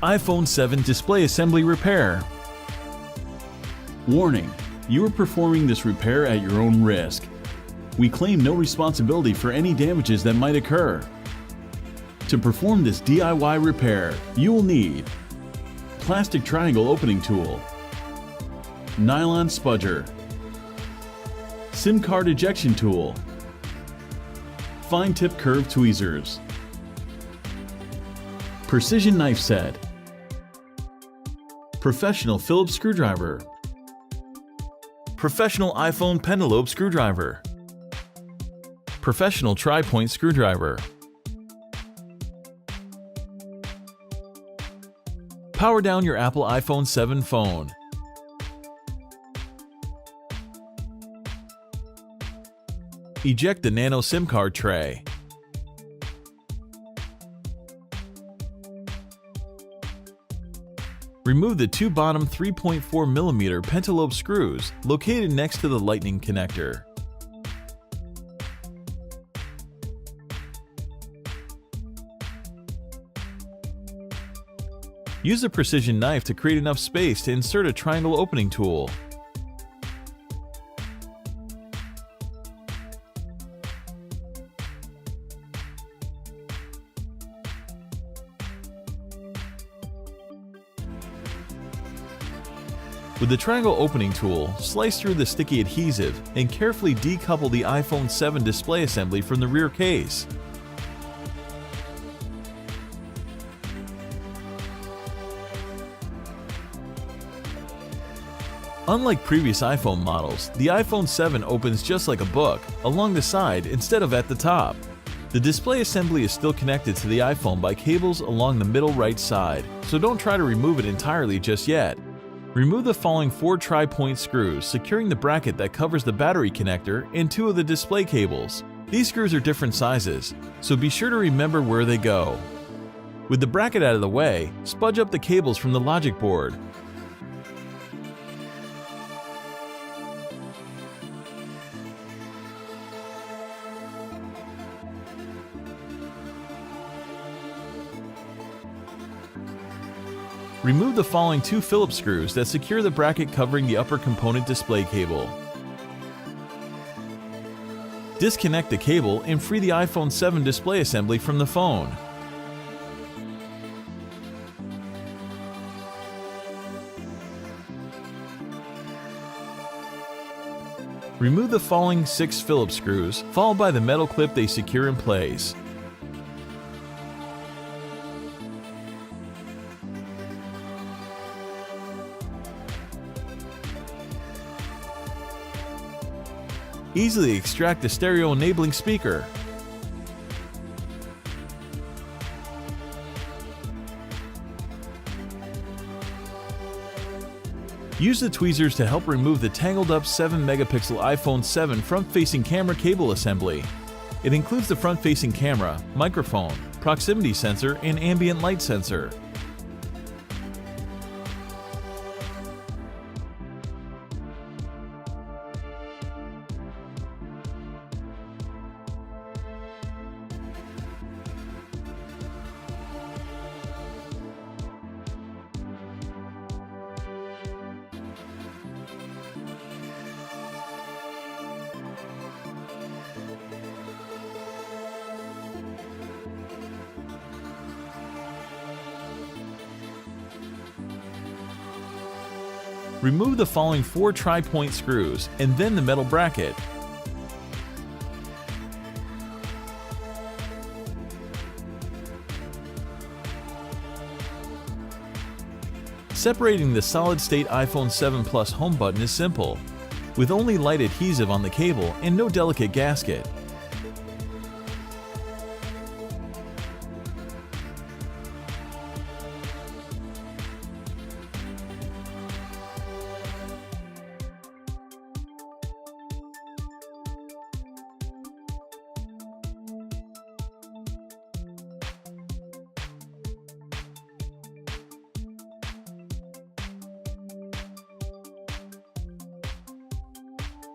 iPhone 7 display assembly repair. Warning: you are performing this repair at your own risk. We claim no responsibility for any damages that might occur. To perform this DIY repair, you will need plastic triangle opening tool, nylon spudger, SIM card ejection tool, fine tip curved tweezers, precision knife set, professional Phillips screwdriver, professional iPhone pentalobe screwdriver, professional tri-point screwdriver. Power down your Apple iPhone 7 phone. Eject the nano SIM card tray. Remove the two bottom 3.4mm pentalobe screws located next to the lightning connector. Use a precision knife to create enough space to insert a triangle opening tool. With the triangle opening tool, slice through the sticky adhesive and carefully decouple the iPhone 7 display assembly from the rear case. Unlike previous iPhone models, the iPhone 7 opens just like a book, along the side instead of at the top. The display assembly is still connected to the iPhone by cables along the middle right side, so don't try to remove it entirely just yet. Remove the following 4 tri-point screws, securing the bracket that covers the battery connector and 2 of the display cables. These screws are different sizes, so be sure to remember where they go. With the bracket out of the way, spudge up the cables from the logic board. Remove the following 2 Phillips screws that secure the bracket covering the upper component display cable. Disconnect the cable and free the iPhone 7 display assembly from the phone. Remove the following 6 Phillips screws, followed by the metal clip they secure in place. Easily extract the stereo enabling speaker. Use the tweezers to help remove the tangled up 7-megapixel iPhone 7 front-facing camera cable assembly. It includes the front-facing camera, microphone, proximity sensor, and ambient light sensor. Remove the following 4 tri-point screws and then the metal bracket. Separating the solid-state iPhone 7 Plus home button is simple, with only light adhesive on the cable and no delicate gasket.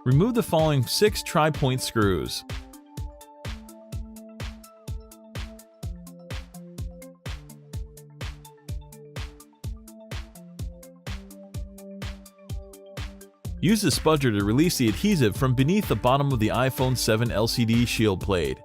Remove the following 6 tri-point screws. Use the spudger to release the adhesive from beneath the bottom of the iPhone 7 LCD shield plate.